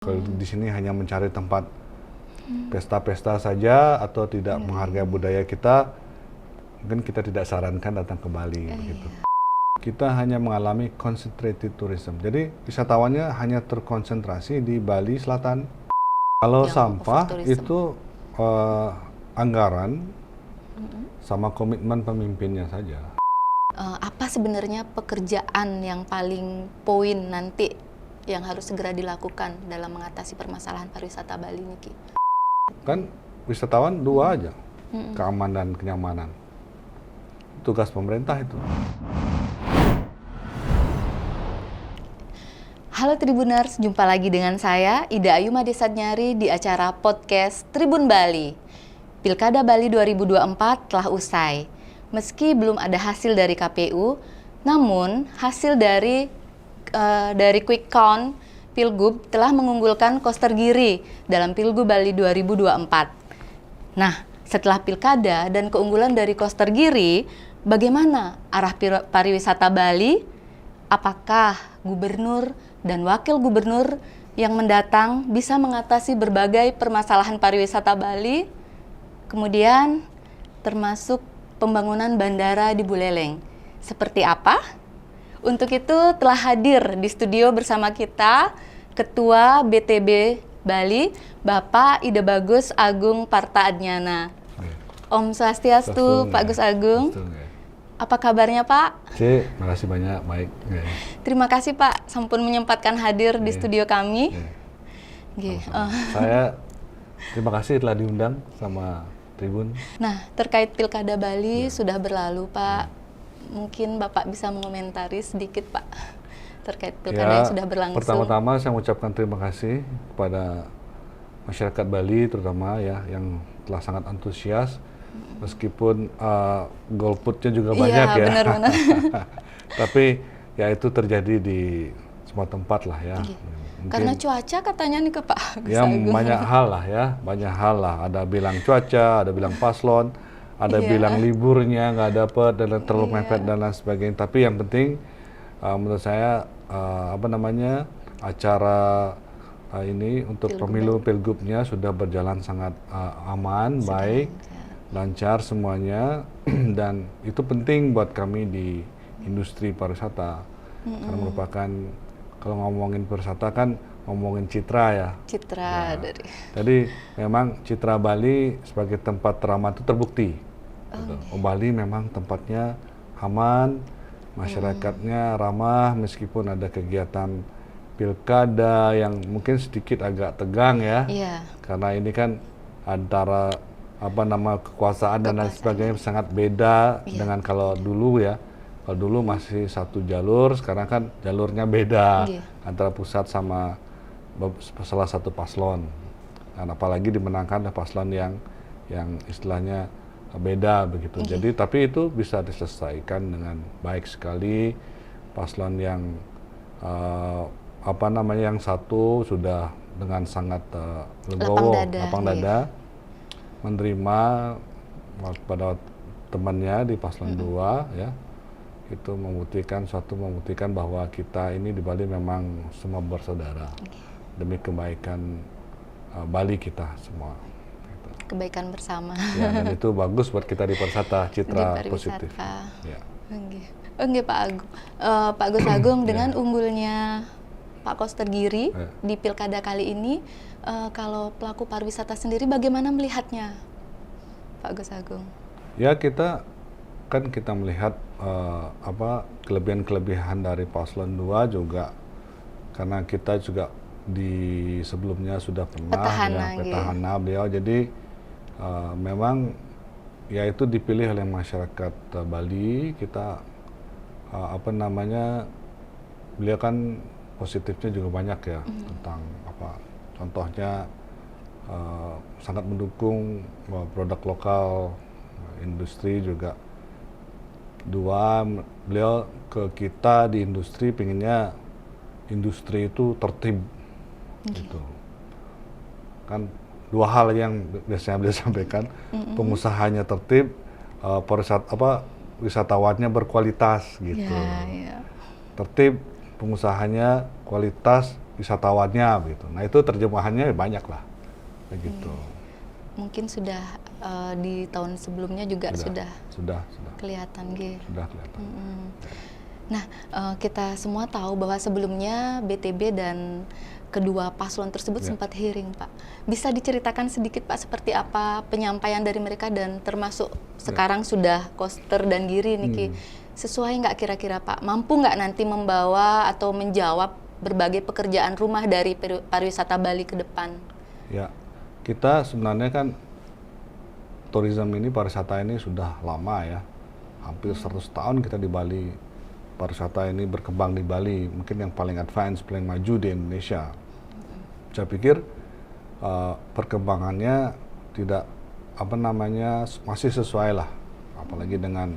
Kalau di sini hanya mencari tempat pesta-pesta saja atau tidak menghargai budaya kita, mungkin kita tidak sarankan datang ke Bali begitu. Kita hanya mengalami concentrated tourism. Jadi wisatawannya hanya terkonsentrasi di Bali Selatan. Kalau sampah itu anggaran sama komitmen pemimpinnya saja. Apa sebenarnya pekerjaan yang paling poin nanti yang harus segera dilakukan dalam mengatasi permasalahan pariwisata Bali ini, Ki? Kan wisatawan dua aja, keamanan dan kenyamanan. Tugas pemerintah itu. Halo Tribuners, jumpa lagi dengan saya Ida Ayu Madesatnyari di acara podcast Tribun Bali. Pilkada Bali 2024 telah usai. Meski belum ada hasil dari KPU, namun hasil dari quick count Pilgub telah mengunggulkan Koster Giri dalam Pilgub Bali 2024. Nah, setelah pilkada dan keunggulan dari Koster Giri, bagaimana arah pariwisata Bali? Apakah gubernur dan wakil gubernur yang mendatang bisa mengatasi berbagai permasalahan pariwisata Bali? Kemudian termasuk pembangunan bandara di Buleleng. Seperti apa? Untuk itu telah hadir di studio bersama kita Ketua BTB Bali, Bapak Ida Bagus Agung Partaadnyana. Om Swastiastu, Pak Gus Agung. Apa kabarnya, Pak? Makasih banyak, baik. Terima kasih, Pak, sampun menyempatkan hadir di studio kami. Saya terima kasih telah diundang sama Tribun. Nah, terkait Pilkada Bali sudah berlalu, Pak. Mungkin Bapak bisa mengomentari sedikit, Pak, terkait Pilkada yang sudah berlangsung. Pertama-tama saya mengucapkan terima kasih kepada masyarakat Bali terutama ya yang telah sangat antusias. Meskipun golputnya juga banyak ya. Benar-benar. Tapi ya itu terjadi di semua tempat lah ya. Mungkin, karena cuaca katanya nih ke Pak Gus ya, Agung. banyak hal lah ya, banyak hal lah. Ada bilang cuaca, ada bilang paslon, ada bilang liburnya nggak dapet dan terlalu mepet dan lain sebagainya. Tapi yang penting menurut saya acara ini untuk pemilu Pilgubnya sudah berjalan sangat aman, baik, lancar semuanya. Dan itu penting buat kami di industri pariwisata karena merupakan, kalau ngomongin pariwisata kan ngomongin citra ya. Citra dari. Jadi memang citra Bali sebagai tempat teraman itu terbukti. Bali memang tempatnya aman, masyarakatnya ramah meskipun ada kegiatan pilkada yang mungkin sedikit agak tegang ya. Karena ini kan antara kekuasaan dan lain sebagainya sangat beda dengan kalau dulu ya. Kalau dulu masih satu jalur, sekarang kan jalurnya beda antara pusat sama salah satu paslon. Dan apalagi dimenangkan oleh paslon yang istilahnya beda begitu. Jadi tapi itu bisa diselesaikan dengan baik sekali. Paslon yang yang satu sudah dengan sangat legowo, lapang dada menerima pada temannya di paslon 2 ya. Itu membuktikan bahwa kita ini di Bali memang semua bersaudara demi kebaikan Bali kita semua. Kebaikan bersama. Ya, dan itu bagus buat kita di pariwisata, citra positif. Ya. Oke, Pak Agung. Pak Gus Agung, dengan unggulnya Pak Koster Giri di pilkada kali ini, kalau pelaku pariwisata sendiri bagaimana melihatnya, Pak Gus Agung? Ya, kita melihat kelebihan-kelebihan dari paslon 2 juga, karena kita juga di sebelumnya sudah pernah petahana beliau, jadi memang ya itu dipilih oleh masyarakat Bali. Kita beliau kan positifnya juga banyak ya, tentang contohnya sangat mendukung produk lokal, industri juga. 2, beliau ke kita di industri pengennya industri itu tertib gitu. Kan 2 hal yang biasanya beliau sampaikan, pengusahanya tertib, wisatawannya berkualitas gitu. Tertib, pengusahanya kualitas, wisatawannya begitu. Nah itu terjemahannya banyak lah, begitu. Mungkin sudah di tahun sebelumnya juga sudah Sudah kelihatan gitu. sudah kelihatan. Nah, kita semua tahu bahwa sebelumnya BTB dan kedua paslon tersebut sempat hearing, Pak. Bisa diceritakan sedikit, Pak, seperti apa penyampaian dari mereka dan termasuk sekarang sudah Koster dan Giri Niki. Sesuai nggak kira-kira, Pak? Mampu nggak nanti membawa atau menjawab berbagai pekerjaan rumah dari pariwisata Bali ke depan? Ya, kita sebenarnya kan tourism ini, pariwisata ini sudah lama ya. Hampir 100 tahun kita di Bali. Pariwisata ini berkembang di Bali, mungkin yang paling advance, paling maju di Indonesia. Saya pikir perkembangannya tidak masih sesuai lah, apalagi dengan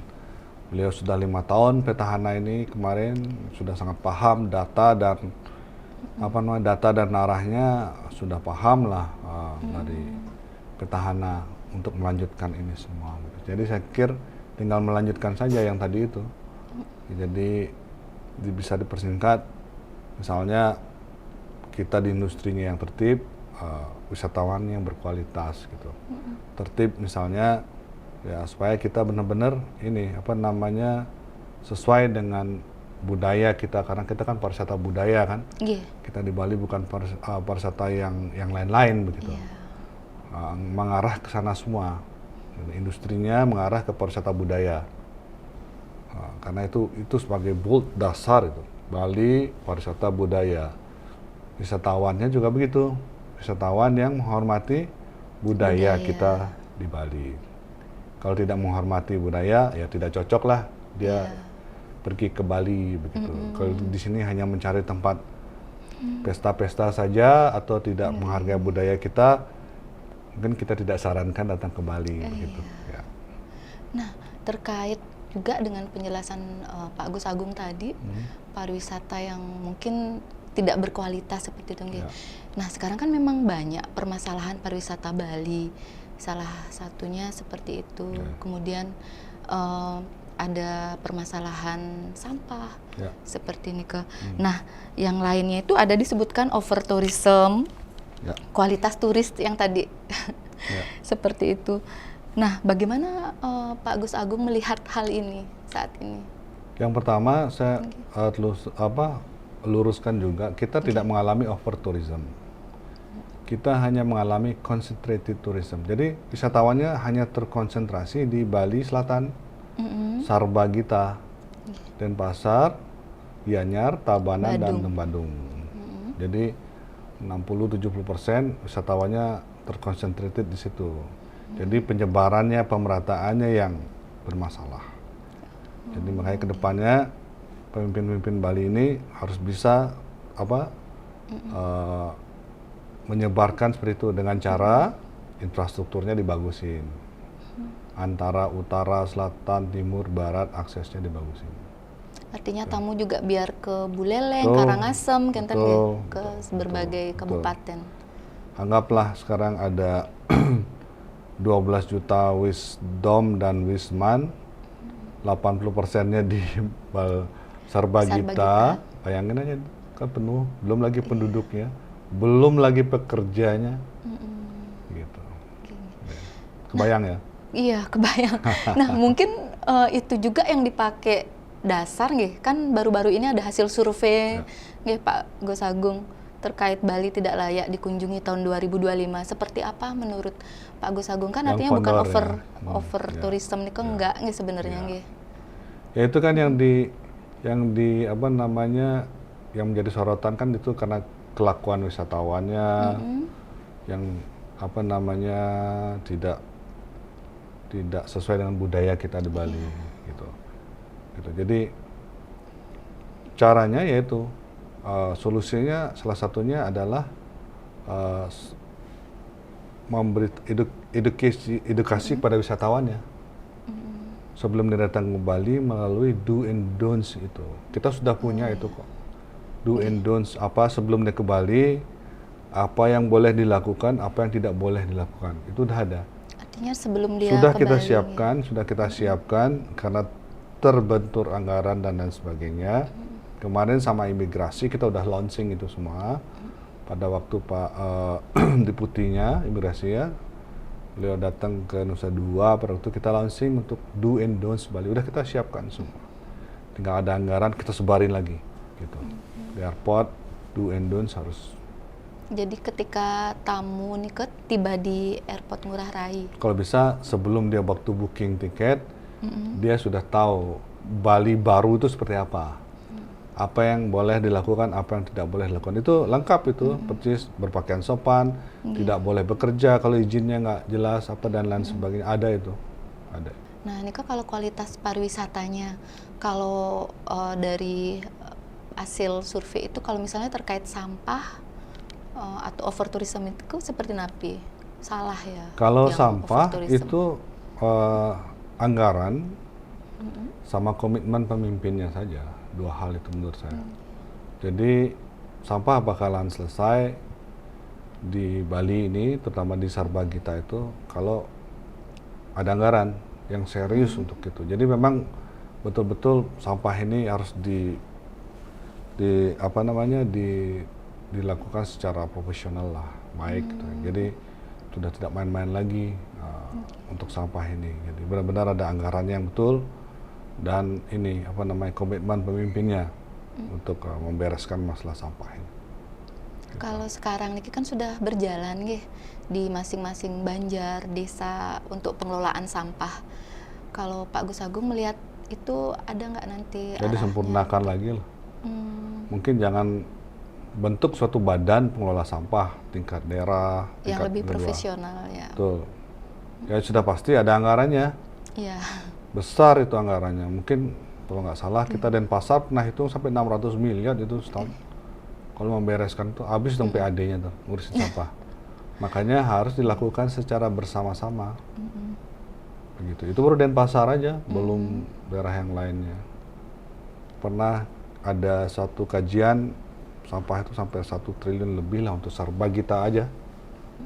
beliau sudah 5 tahun petahana ini kemarin sudah sangat paham data dan data dan arahnya sudah paham lah dari petahana untuk melanjutkan ini semua. Jadi saya pikir tinggal melanjutkan saja yang tadi itu. Jadi bisa dipersingkat, misalnya kita di industrinya yang tertib, wisatawan yang berkualitas gitu. Tertib misalnya ya supaya kita benar-benar ini sesuai dengan budaya kita, karena kita kan pariwisata budaya kan. Kita di Bali bukan pariwisata yang lain-lain begitu. Mengarah ke sana semua. Industrinya mengarah ke pariwisata budaya. Karena itu sebagai bold dasar itu. Bali pariwisata budaya. Wisatawannya juga begitu. Wisatawan yang menghormati budaya kita di Bali. Kalau tidak menghormati budaya, ya tidak cocok lah dia pergi ke Bali begitu. Kalau di sini hanya mencari tempat pesta-pesta saja atau tidak menghargai budaya kita, mungkin kita tidak sarankan datang ke Bali begitu. Ya. Nah, terkait juga dengan penjelasan Pak Gus Agung tadi, pariwisata yang mungkin tidak berkualitas seperti itu. Nah, sekarang kan memang banyak permasalahan pariwisata Bali. Salah satunya seperti itu. Kemudian ada permasalahan sampah seperti ini ke. Nah, yang lainnya itu ada disebutkan over tourism, kualitas turis yang tadi seperti itu. Nah, bagaimana Pak Gus Agung melihat hal ini saat ini? Yang pertama saya luruskan juga, kita tidak mengalami over tourism. Kita hanya mengalami concentrated tourism. Jadi wisatawannya hanya terkonsentrasi di Bali Selatan, Sarbagita, Denpasar, Gianyar, Tabanan, dan Bandung. Jadi 60-70% wisatawannya terkonsentrated di situ. Jadi penyebarannya, pemerataannya yang bermasalah. Jadi makanya kedepannya pemimpin-pemimpin Bali ini harus bisa menyebarkan seperti itu dengan cara infrastrukturnya dibagusin. Antara utara, selatan, timur, barat aksesnya dibagusin. Artinya tamu juga biar ke Buleleng, Karangasem, ke berbagai kabupaten. Anggaplah sekarang ada 12 juta Wisdom dan Wisman, 80%-nya di Sarbagita. Bayangin aja kan penuh, belum lagi penduduknya, belum lagi pekerjanya, gitu. Kebayang ya? Iya, kebayang. Nah, mungkin itu juga yang dipakai dasar, kan baru-baru ini ada hasil survei, Pak Gus Agung, terkait Bali tidak layak dikunjungi tahun 2025. Seperti apa menurut Pak Gus Agung? Kan artinya bukan over tourism nih, enggak sebenarnya. Ya itu kan yang menjadi sorotan kan itu karena kelakuan wisatawannya yang tidak sesuai dengan budaya kita di Bali gitu. Jadi caranya yaitu solusinya salah satunya adalah memberi edukasi kepada wisatawannya sebelum dia datang ke Bali melalui do and don'ts itu. Kita sudah punya itu kok. Do and don'ts sebelum dia ke Bali, apa yang boleh dilakukan, apa yang tidak boleh dilakukan. Itu udah ada. Artinya sebelum dia sudah ke kita Bali, siapkan karena terbentur anggaran dan lain sebagainya. Kemarin sama imigrasi kita udah launching itu semua. Pada waktu Pak Deputinya imigrasi ya, beliau datang ke Nusa Dua, pada waktu kita launching untuk do and don'ts Bali, udah kita siapkan semua. Tinggal ada anggaran kita sebarin lagi gitu. Di airport do and don'ts harus. Jadi ketika tamu nih tiba di airport Ngurah Rai, Kalau bisa sebelum dia waktu booking tiket, dia sudah tahu Bali baru itu seperti apa. Apa yang boleh dilakukan, apa yang tidak boleh dilakukan. Itu lengkap itu, persis berpakaian sopan, tidak boleh bekerja kalau izinnya nggak jelas, apa dan lain sebagainya. Ada itu, ada. Nah, ini kalau kualitas pariwisatanya, kalau dari hasil survei itu, kalau misalnya terkait sampah atau overtourism itu seperti napi? Salah ya? Kalau yang sampah overtourism? itu anggaran sama komitmen pemimpinnya saja. Dua hal itu menurut saya. Jadi sampah bakalan selesai di Bali ini, terutama di Sarbagita itu, kalau ada anggaran yang serius untuk itu. Jadi memang betul-betul sampah ini harus dilakukan secara profesional lah, baik gitu. Jadi sudah tidak main-main lagi untuk sampah ini. Jadi benar-benar ada anggarannya yang betul dan ini komitmen pemimpinnya untuk membereskan masalah sampah ini. Kalau sekarang ini kan sudah berjalan di masing-masing banjar, desa untuk pengelolaan sampah. Kalau Pak Gus Agung melihat itu ada nggak nanti Jadi arahnya? sempurnakan lagi lah. Mungkin jangan bentuk suatu badan pengelola sampah tingkat daerah, Yang tingkat lebih kedua. profesional ya. Betul. Ya sudah pasti ada anggarannya. Iya. Besar itu anggarannya. Mungkin kalau nggak salah kita Denpasar pernah hitung sampai 600 miliar itu setahun. Kalau membereskan itu habis dong PAD-nya tuh ngurusin sampah. Makanya harus dilakukan secara bersama-sama. Begitu. Itu baru Denpasar aja, belum daerah yang lainnya. Pernah ada satu kajian sampah itu sampai 1 triliun lebih lah untuk Sarbagita aja,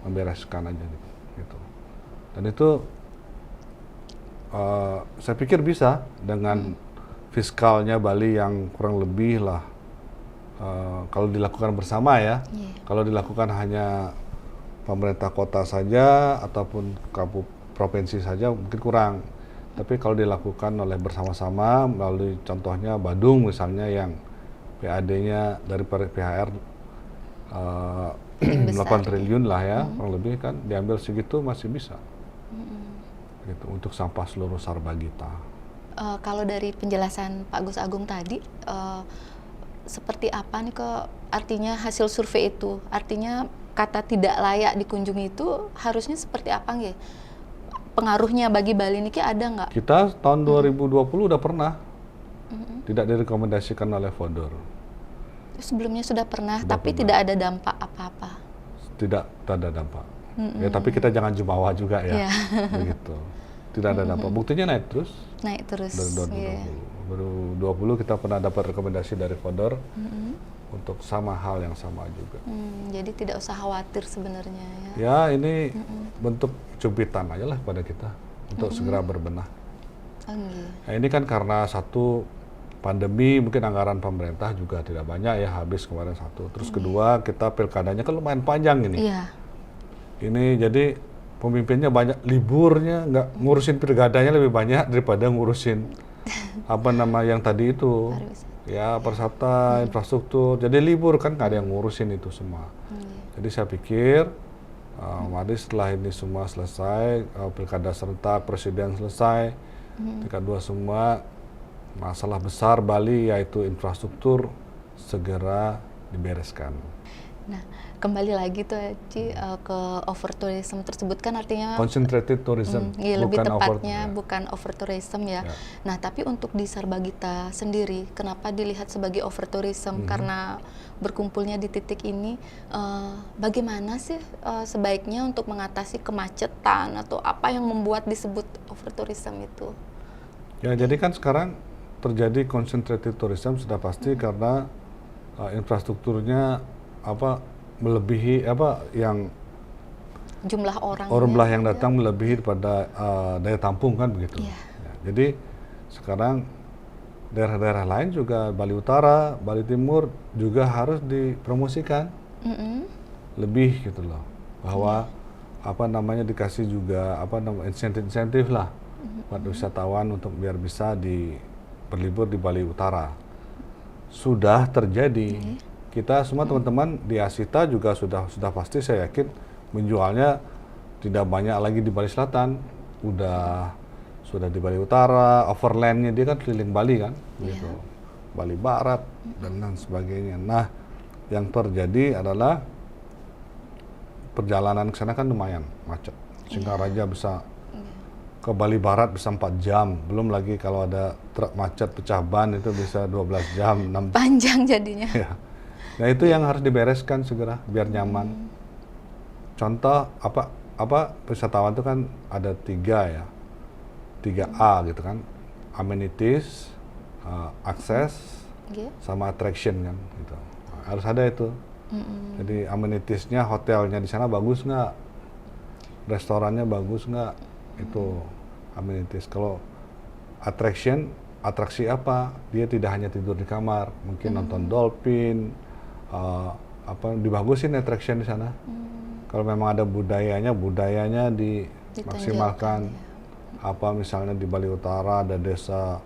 membereskan aja gitu. Dan itu saya pikir bisa dengan fiskalnya Bali yang kurang lebih lah kalau dilakukan bersama ya. Kalau dilakukan hanya pemerintah kota saja ataupun provinsi saja mungkin kurang. Tapi kalau dilakukan oleh bersama-sama melalui contohnya Badung misalnya yang PAD-nya dari PHR 8 triliun lah ya, kurang lebih kan diambil segitu masih bisa. Gitu, untuk sampah seluruh Sarbagita. Kalau dari penjelasan Pak Gus Agung tadi, seperti apa nih artinya hasil survei itu? Artinya kata tidak layak dikunjungi itu harusnya seperti apa nggih? Pengaruhnya bagi Bali ini ada nggak? Kita tahun 2020 udah pernah tidak direkomendasikan oleh Fodor. Sebelumnya sudah pernah, Sudah tapi pernah. tidak ada dampak apa-apa. Tidak ada dampak. Ya tapi kita jangan jumawa juga ya. Iya. Begitu. Tidak ada dampak. Buktinya naik terus Naik terus. dari 2020. Iya. Baru 20 kita pernah dapat rekomendasi dari Fodor untuk sama hal yang sama juga. Jadi tidak usah khawatir sebenarnya ya. Ya ini bentuk cubitan aja lah pada kita untuk segera berbenah. Nah, ini kan karena satu pandemi, mungkin anggaran pemerintah juga tidak banyak ya, habis kemarin satu. Terus kedua kita pilkadanya kan lumayan panjang ini. Iya. Ini jadi pemimpinnya banyak liburnya, nggak ngurusin pilkadanya lebih banyak daripada ngurusin yang tadi itu. Ya pariwisata, infrastruktur. Jadi libur kan nggak ada yang ngurusin itu semua. Jadi saya pikir mari setelah ini semua selesai, pilkada serentak, presiden selesai, tingkat 2 semua, masalah besar Bali yaitu infrastruktur segera dibereskan. Nah, kembali lagi tuh Ci, ke overtourism tersebut kan artinya Concentrated tourism, iya, lebih bukan tepatnya over, bukan overtourism ya. Ya. Nah, tapi untuk di Sarbagita sendiri, kenapa dilihat sebagai overtourism? Karena berkumpulnya di titik ini, bagaimana sih sebaiknya untuk mengatasi kemacetan atau apa yang membuat disebut overtourism itu? Ya, jadi kan sekarang terjadi concentrated tourism sudah pasti karena infrastrukturnya melebihi yang Jumlah orang yang datang melebihi daripada daya tampung kan begitu. Iya. Ya, jadi sekarang daerah-daerah lain juga, Bali Utara, Bali Timur juga harus dipromosikan lebih gitu loh, bahwa apa namanya dikasih juga apa namanya insentif lah buat wisatawan untuk biar bisa berlibur di Bali Utara. Sudah terjadi. Kita semua teman-teman di Asita juga sudah pasti saya yakin menjualnya tidak banyak lagi di Bali Selatan. Sudah di Bali Utara, overlandnya dia kan keliling Bali kan, gitu. Bali Barat dan lain sebagainya. Nah, yang terjadi adalah perjalanan ke sana kan lumayan macet. Singaraja bisa ke Bali Barat bisa 4 jam, belum lagi kalau ada truk macet pecah ban itu bisa 12 jam, 6 Panjang jadinya. ya. Nah, itu yang harus dibereskan segera biar nyaman. Contoh apa wisatawan itu kan ada 3A gitu kan, amenities, akses, sama attraction kan, gitu. Harus ada itu. Jadi amenitiesnya, hotelnya di sana bagus nggak, restorannya bagus nggak, itu amenities. Kalau atraksi apa? Dia tidak hanya tidur di kamar, mungkin nonton dolphin, dibagusin attraction di sana. Kalau memang ada budayanya dimaksimalkan. Apa misalnya di Bali Utara ada desa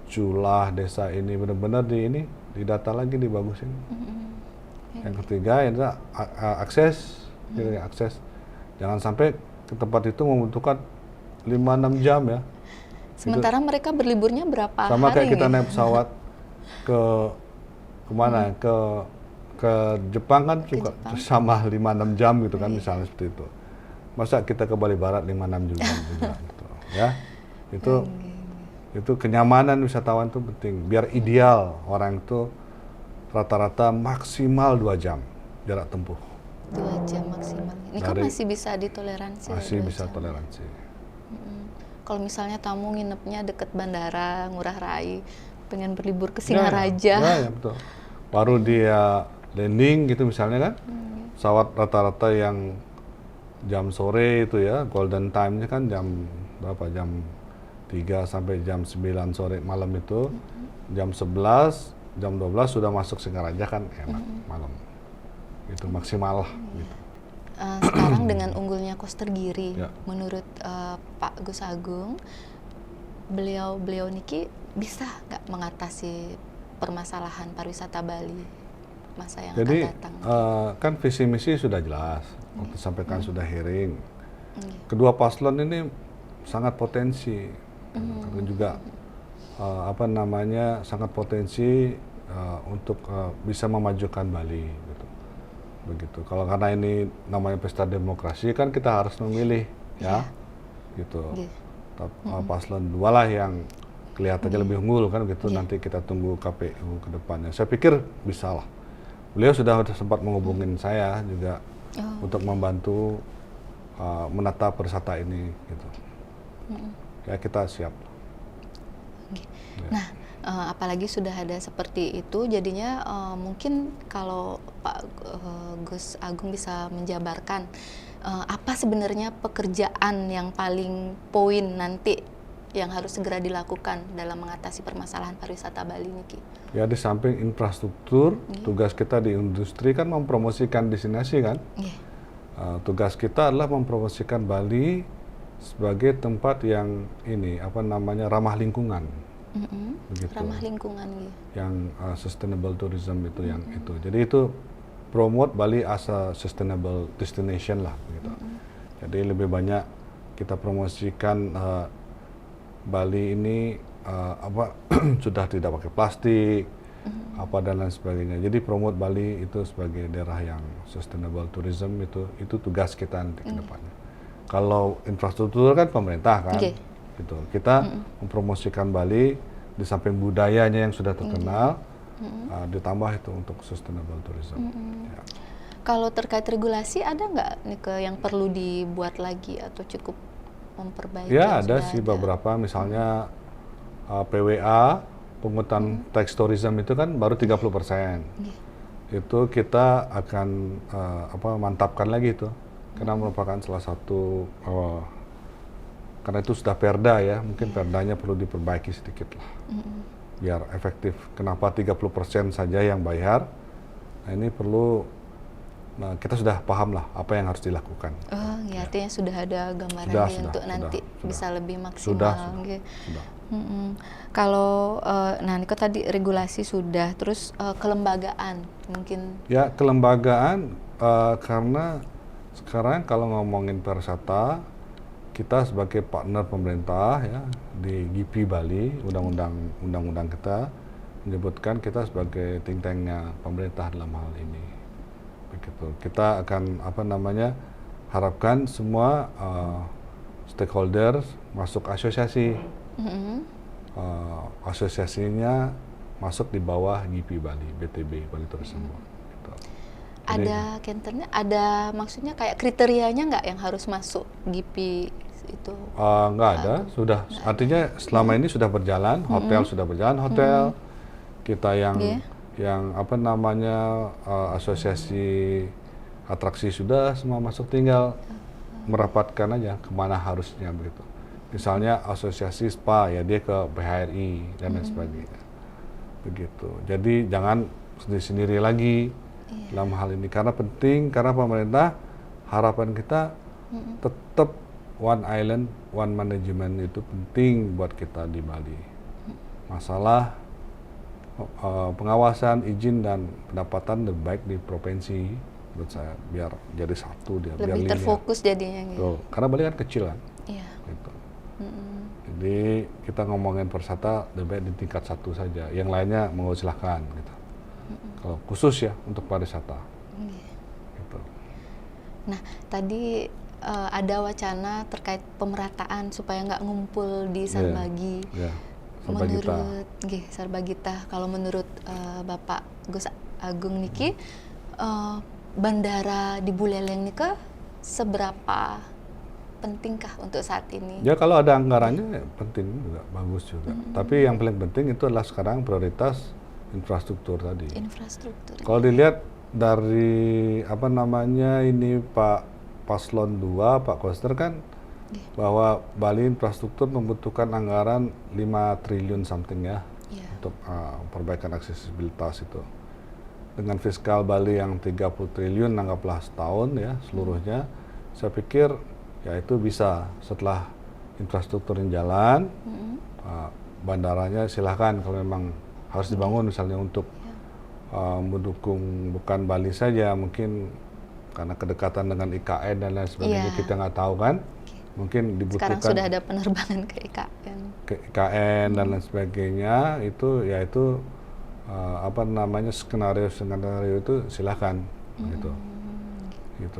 Culah, desa ini benar-benar didata lagi, dibagusin. Yang ketiga adalah akses, akses. Jangan sampai ke tempat itu membutuhkan 5-6 jam ya. Sementara mereka berliburnya berapa sama hari? Kayak kita naik pesawat kemana? Ke Jepang kan juga sama 5-6 jam gitu kan, misalnya seperti itu. Masa kita ke Bali Barat 5-6 jam juga gitu. Ya, itu kenyamanan wisatawan itu penting. Biar ideal orang itu rata-rata maksimal 2 jam jarak tempuh. 2 jam maksimal. Ini kan masih bisa ditoleransi. Masih bisa toleransi. Kalau misalnya tamu nginepnya deket bandara, Ngurah Rai, pengen berlibur ke Singaraja. Ya, betul. Baru dia landing gitu misalnya kan, pesawat rata-rata yang jam sore itu ya, golden time-nya kan jam berapa, jam 3 sampai jam 9 sore malam itu, jam 11, jam 12 sudah masuk Singaraja kan enak malam. Itu maksimal lah gitu. Sekarang dengan unggulnya Koster Giri, menurut Pak Gus Agung, beliau niki bisa nggak mengatasi permasalahan pariwisata Bali masa yang Jadi, akan datang? kan visi misi sudah jelas, waktu sampaikan sudah hearing. Kedua paslon ini sangat potensi, karena juga sangat potensi untuk bisa memajukan Bali, gitu. Begitu. Kalau karena ini namanya pesta demokrasi kan kita harus memilih, ya, gitu. Paslon 2 lah yang kelihatannya lebih unggul kan, gitu. Nanti kita tunggu KPU ke depannya. Saya pikir bisa lah. Beliau sudah sempat menghubungin saya juga untuk membantu menata pariwisata ini, gitu. Ya, kita siap. Nah, apalagi sudah ada seperti itu, jadinya mungkin kalau Pak Gus Agung bisa menjabarkan apa sebenarnya pekerjaan yang paling poin nanti yang harus segera dilakukan dalam mengatasi permasalahan pariwisata Bali niki? Ya, di samping infrastruktur, tugas kita di industri kan mempromosikan destinasi kan. Tugas kita adalah mempromosikan Bali sebagai tempat yang ramah lingkungan. Begitu. Ramah lingkungan gitu. Yang sustainable tourism itu yang itu. Jadi itu promote Bali as a sustainable destination lah gitu. Jadi lebih banyak kita promosikan Bali ini sudah tidak pakai plastik, dan lain sebagainya. Jadi promote Bali itu sebagai daerah yang sustainable tourism itu tugas kita nanti ke depannya. Kalau infrastruktur kan pemerintah kan, gitu. Kita mempromosikan Bali di samping budayanya yang sudah terkenal, ditambah itu untuk sustainable tourism. Ya. Kalau terkait regulasi ada nggak nih yang perlu dibuat lagi atau cukup memperbaiki? Ya, ada sih beberapa, misalnya PWA, pungutan tax tourism itu kan baru 30%. Itu kita akan mantapkan lagi itu, karena merupakan salah satu, karena itu sudah perda ya, mungkin perdanya perlu diperbaiki sedikit lah. biar efektif. Kenapa 30% saja yang bayar? Nah, ini perlu, nah, kita sudah paham lah apa yang harus dilakukan. Oh, ya, artinya sudah ada gambaran Sudah, ya untuk nanti sudah. bisa lebih Sudah. maksimal. Kalau nah Niko tadi regulasi sudah, terus kelembagaan mungkin. Ya, kelembagaan karena sekarang kalau ngomongin pariwisata, kita sebagai partner pemerintah ya di GIPI Bali, undang-undang kita menyebutkan kita sebagai think tanknya pemerintah dalam hal ini. Begitu. Kita akan harapkan semua stakeholders masuk asosiasi. Asosiasinya masuk di bawah GIPI Bali, BTB Bali Tourism Board. Gitu. Ada kenternya, ada maksudnya kayak kriterianya nggak yang harus masuk GIPI itu? Nggak ada, sudah. Artinya selama ini sudah berjalan, hotel sudah berjalan, hotel kita yang asosiasi atraksi sudah semua masuk, tinggal merapatkan aja kemana harusnya begitu. Misalnya asosiasi spa ya dia ke BHRI dan lain sebagainya. Begitu. Jadi jangan sendiri-sendiri lagi dalam hal ini, karena penting, karena pemerintah harapan kita tetap one island, one management itu penting buat kita di Bali. Masalah pengawasan, izin dan pendapatan lebih baik di provinsi menurut saya, biar jadi satu dia, biar lebih terfokus jadinya gitu. Tuh, karena Bali kan kecil kan. Iya. Gitu. Jadi kita ngomongin pariwisata lebih baik di tingkat satu saja, yang lainnya mau silahkan gitu. Kalau khusus ya untuk pariwisata. Gitu. Nah, tadi ada wacana terkait pemerataan supaya nggak ngumpul di Sarbagi. Sarbagita. Menurut Sarbagita, kalau menurut Bapak Gus Agung niki, bandara di Buleleng niki seberapa pentingkah untuk saat ini? Ya kalau ada anggarannya ya penting juga, bagus juga. Tapi yang paling penting itu adalah sekarang prioritas infrastruktur tadi. Infrastruktur. Kalau dilihat dari ini Pak Paslon 2, Pak Koster kan bahwa Bali infrastruktur membutuhkan anggaran 5 triliun something ya untuk perbaikan aksesibilitas itu. Dengan fiskal Bali yang 30 triliun anggaplah setahun ya seluruhnya, saya pikir ya itu bisa setelah infrastrukturnya jalan, bandaranya silahkan kalau memang harus dibangun misalnya untuk mendukung bukan Bali saja, mungkin karena kedekatan dengan IKN dan lain sebagainya kita nggak tahu kan, mungkin dibutuhkan. Sekarang sudah ada penerbangan ke IKN. Ke IKN dan lain sebagainya itu yaitu skenario itu silahkan gitu.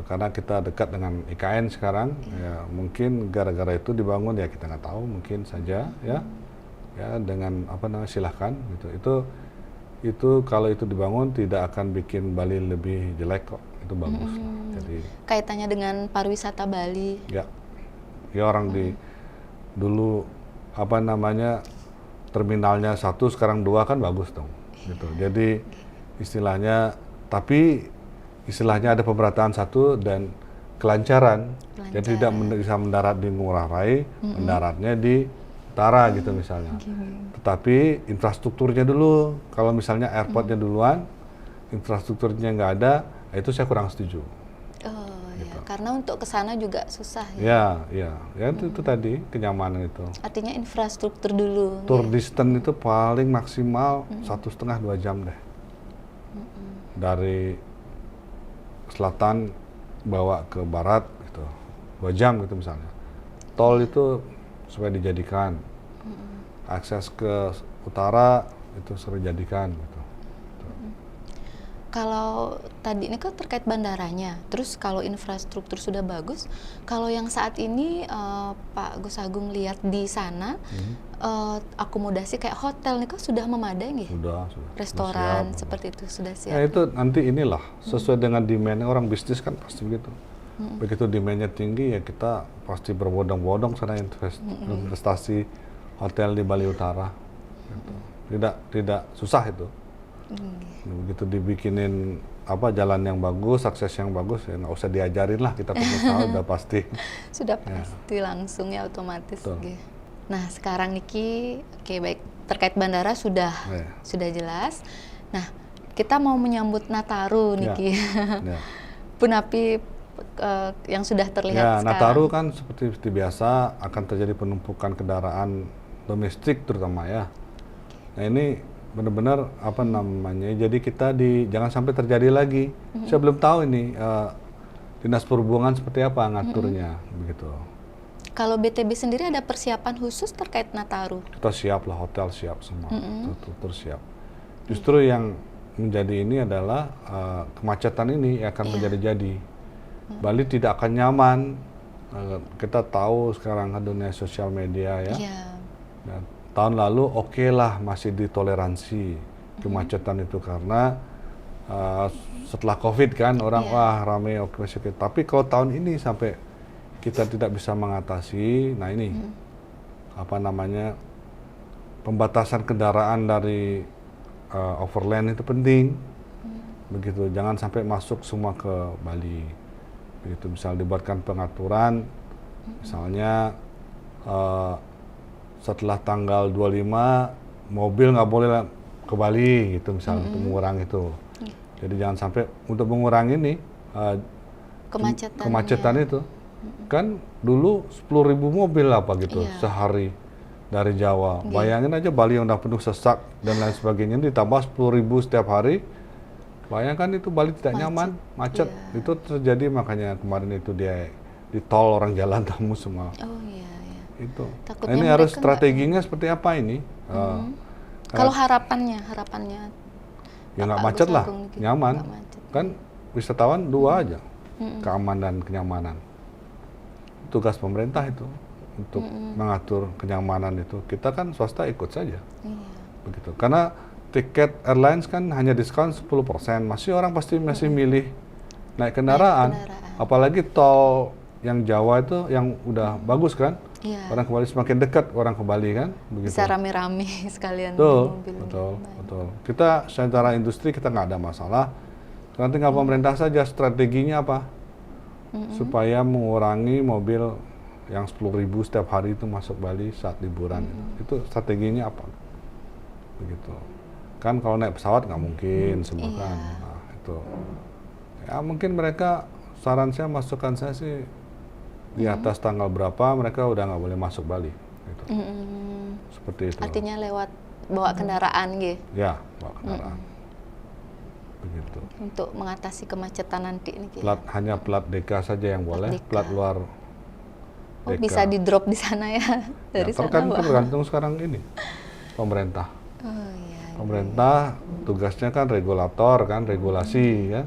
Karena kita dekat dengan IKN sekarang, ya mungkin gara-gara itu dibangun ya kita nggak tahu, mungkin saja ya dengan silahkan gitu. Itu kalau itu dibangun tidak akan bikin Bali lebih jelek kok, itu bagus lah. Jadi kaitannya dengan pariwisata Bali. Ya orang dulu terminalnya 1 sekarang 2 kan bagus dong gitu. Jadi istilahnya ada pemerataan 1 dan kelancaran. Jadi tidak bisa mendarat di Ngurah Rai, mendaratnya di utara gitu misalnya. Tetapi infrastrukturnya dulu, kalau misalnya airportnya duluan, infrastrukturnya nggak ada, itu saya kurang setuju. Gitu. Karena untuk ke sana juga susah ya. Itu tadi kenyamanan itu. Artinya infrastruktur dulu. Tour distance itu paling maksimal 1,5-2 jam deh. Dari selatan bawa ke barat gitu, 2 jam gitu misalnya. Tol itu supaya dijadikan, akses ke utara itu suruh jadikan gitu. Kalau tadi ini kan terkait bandaranya, terus kalau infrastruktur sudah bagus, kalau yang saat ini Pak Gus Agung lihat di sana, akomodasi kayak hotel nih kan sudah memadai nggih? Sudah. Restoran siap, seperti itu sudah siap. Ya itu nanti inilah sesuai dengan demand orang bisnis kan pasti begitu. Begitu demandnya tinggi ya kita pasti berbondong-bondong sana investasi hotel di Bali Utara. Gitu. Tidak susah itu. Begitu dibikinin jalan yang bagus, akses yang bagus, ya nggak usah diajarin lah, kita pengusaha udah pasti. Sudah pasti langsung ya otomatis. Nah, sekarang niki, oke baik, terkait bandara sudah Ya. sudah jelas. Nah, kita mau menyambut Nataru Ya. niki. Ya. Punapi yang sudah terlihat Ya, sekarang. Nataru kan seperti biasa akan terjadi penumpukan kendaraan domestik terutama ya. Nah ini benar-benar apa namanya? Jadi kita jangan sampai terjadi lagi. Saya belum tahu ini Dinas Perhubungan seperti apa ngaturnya begitu. Kalau BTB sendiri ada persiapan khusus terkait Nataru? Kita siap lah, hotel siap semua, terus siap. Justru yang menjadi ini adalah kemacetan ini akan menjadi-jadi. Bali tidak akan nyaman. Kita tahu sekarang dunia sosial media ya. Iya. Nah, tahun lalu oke lah masih ditoleransi kemacetan itu karena setelah COVID kan orang wah rame oke masih oke. Tapi kalau tahun ini sampai kita tidak bisa mengatasi, nah ini apa namanya pembatasan kendaraan dari overland itu penting, begitu. Jangan sampai masuk semua ke Bali, begitu. Misal dibuatkan pengaturan, misalnya setelah tanggal 25 mobil nggak boleh ke Bali, gitu misalnya untuk mengurangi itu. Jadi jangan sampai untuk mengurangi ini kemacetan itu. Kan dulu 10.000 mobil apa gitu sehari dari Jawa. Bayangin aja Bali yang udah penuh sesak dan lain sebagainya ditambah 10.000 setiap hari. Bayangkan itu Bali tidak nyaman, macet. Itu terjadi makanya kemarin itu dia di tol orang jalan tamu semua. Oh iya. Itu. Takutnya Ini harus strateginya seperti apa ini? Kalau harapannya ya nggak Pak macet Agus lah, Agung gitu, nyaman. nggak macet. Kan wisatawan dua aja, keamanan dan kenyamanan. Tugas pemerintah itu untuk mengatur kenyamanan itu. Kita kan swasta ikut saja, begitu. Karena tiket airlines kan hanya diskon 10%, masih orang pasti masih milih naik kendaraan. Apalagi tol yang Jawa itu yang udah bagus kan, orang ke Bali semakin dekat orang ke Bali kan, begitu. Bisa rame-rame sekalian Betul, mobil. betul. Kita secara industri kita nggak ada masalah. Karena tinggal pemerintah saja strateginya apa, supaya mengurangi mobil yang 10.000 setiap hari itu masuk Bali saat liburan. Itu strateginya apa, begitu. Kan kalau naik pesawat nggak mungkin semua kan, nah, itu. Ya mungkin mereka saran saya masukan saya sih di atas tanggal berapa mereka udah nggak boleh masuk Bali, gitu. Seperti itu. Artinya lewat bawa kendaraan gitu. Ya, bawa kendaraan. Begitu. Untuk mengatasi kemacetan nanti nih. Hanya plat DK saja yang boleh, plat luar DK. Bisa di drop di sana ya dari sana. Kan tergantung sekarang ini pemerintah. Pemerintah tugasnya kan regulator kan, regulasi kan.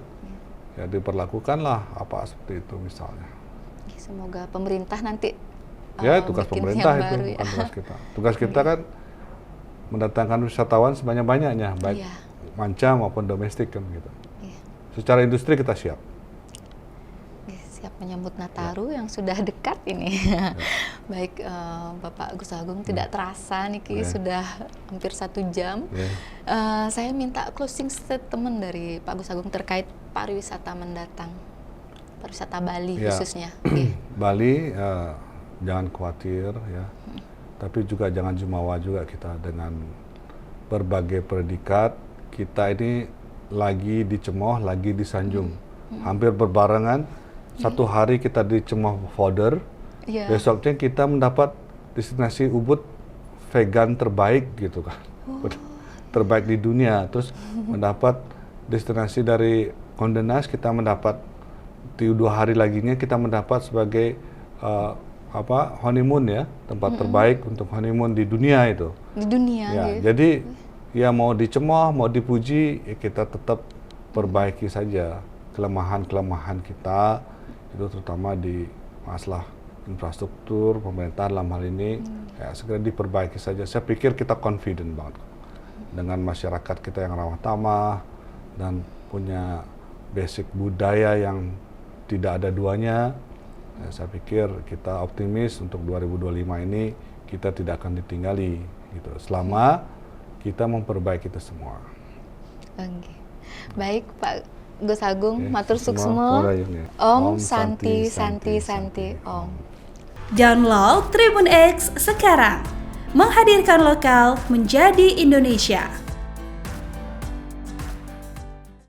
Ya diperlakukanlah apa seperti itu misalnya. Semoga pemerintah nanti ya tugas pemerintah itu bukan tugas kita. Tugas kita kan mendatangkan wisatawan sebanyak-banyaknya, baik manca maupun domestik kan gitu. Secara industri kita siap. Siap menyambut Nataru yang sudah dekat ini. Baik Bapak Agus Agung, tidak terasa nih sudah hampir 1 jam. Saya minta closing statement dari Pak Agus Agung terkait pariwisata mendatang. Pariwisata Bali khususnya. Bali jangan khawatir ya, tapi juga jangan jumawa juga kita dengan berbagai predikat. Kita ini lagi dicemooh, lagi disanjung, hampir berbarengan. Satu hari kita dicemooh founder, besoknya kita mendapat destinasi Ubud vegan terbaik gitu kan, terbaik di dunia. Terus mendapat destinasi dari Condé Nast, kita mendapat di 2 hari laginya kita mendapat sebagai honeymoon ya, tempat terbaik untuk honeymoon di dunia itu. Di dunia. Ya, jadi ya mau dicemooh, mau dipuji, ya kita tetap perbaiki saja kelemahan-kelemahan kita, itu terutama di masalah infrastruktur pemerintah dalam hal ini, ya segera diperbaiki saja. Saya pikir kita confident banget dengan masyarakat kita yang ramah tamah dan punya basic budaya yang tidak ada duanya. Ya, saya pikir kita optimis untuk 2025 ini kita tidak akan ditinggali gitu, selama kita memperbaiki itu semua. Oke. Baik Pak Gus Agung, matur semua suksema. ya. Om Santi Santi Santi Om. Download Tribun X sekarang. Menghadirkan lokal menjadi Indonesia.